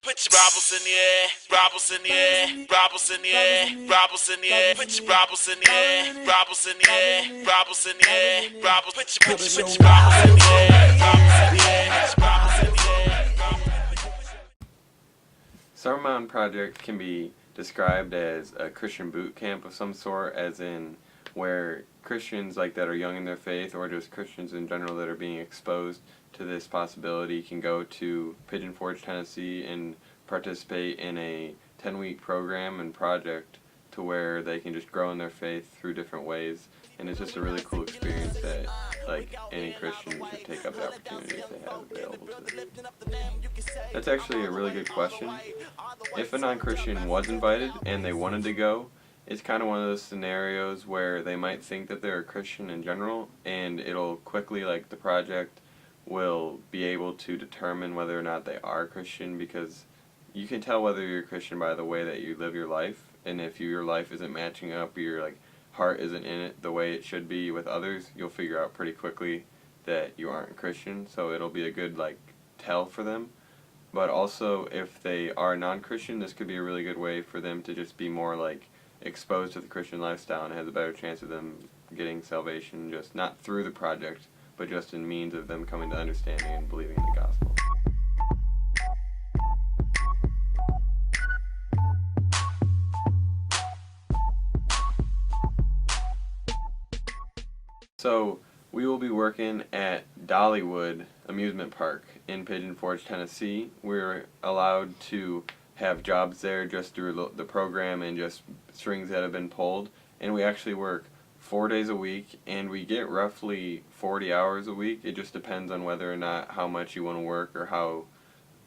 Put your brabbles in the air, brabbles in the air, brabbles in the air, brabbles in the air. Put your brabbles in the air, brabbles in the air, brabbles in the air, brabbles. Put your brabbles in the air, brabbles in the air, brabbles in the air. Summer Mountain Project can be described as a Christian boot camp of some sort, as in where Christians like that are young in their faith, or just Christians in general that are being exposed to this possibility, can go to Pigeon Forge, Tennessee and participate in a 10-week program and project to where they can just grow in their faith through different ways. And it's just a really cool experience that like any Christian should take up the opportunities they have available to them. That's actually a really good question. If a non-Christian was invited and they wanted to go, it's kind of one of those scenarios where they might think that they're a Christian in general, and it'll quickly, like the project will be able to determine whether or not they are Christian, because you can tell whether you're a Christian by the way that you live your life, and if your life isn't matching up, your like heart isn't in it the way it should be with others, you'll figure out pretty quickly that you aren't a Christian. So it'll be a good like tell for them. But also, if they are non-Christian, this could be a really good way for them to just be more like exposed to the Christian lifestyle and has a better chance of them getting salvation, just not through the project, but just in means of them coming to understanding and believing in the gospel. So we will be working at Dollywood Amusement Park in Pigeon Forge, Tennessee. We're allowed to have jobs there just through the program and just strings that have been pulled. And we actually work 4 days a week, and we get roughly 40 hours a week. It just depends on whether or not how much you want to work or how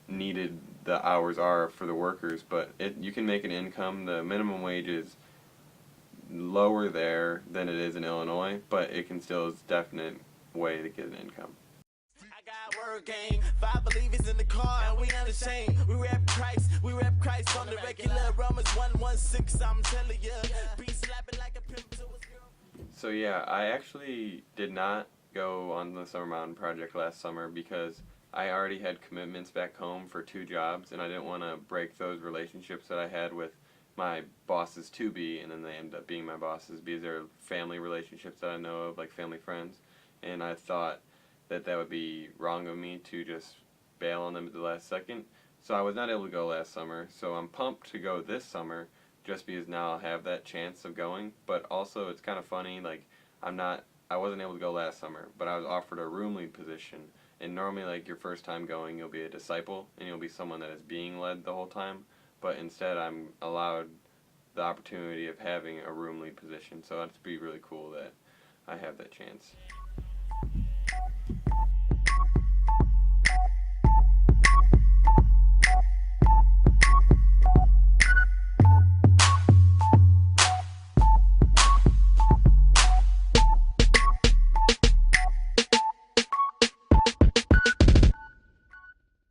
needed the hours are for the workers. But you can make an income. The minimum wage is lower there than it is in Illinois, but it can still is a definite way to get an income. Word game, 5 believers in the car, and we unashamed. We rap Christ on the regular. Romans 1:16, I'm telling you. Be slapping like a pimp to his girl. So yeah, I actually did not go on the Summer Mountain Project last summer because I already had commitments back home for 2 jobs, and I didn't want to break those relationships that I had with my bosses to be, and then they end up being my bosses because they're family relationships that I know of, like family friends, and I thought that would be wrong of me to just bail on them at the last second. So I was not able to go last summer, so I'm pumped to go this summer just because now I'll have that chance of going. But also it's kind of funny, like I wasn't able to go last summer, but I was offered a room lead position, and normally like your first time going you'll be a disciple and you'll be someone that is being led the whole time, but instead I'm allowed the opportunity of having a room lead position, so it'd be really cool that I have that chance.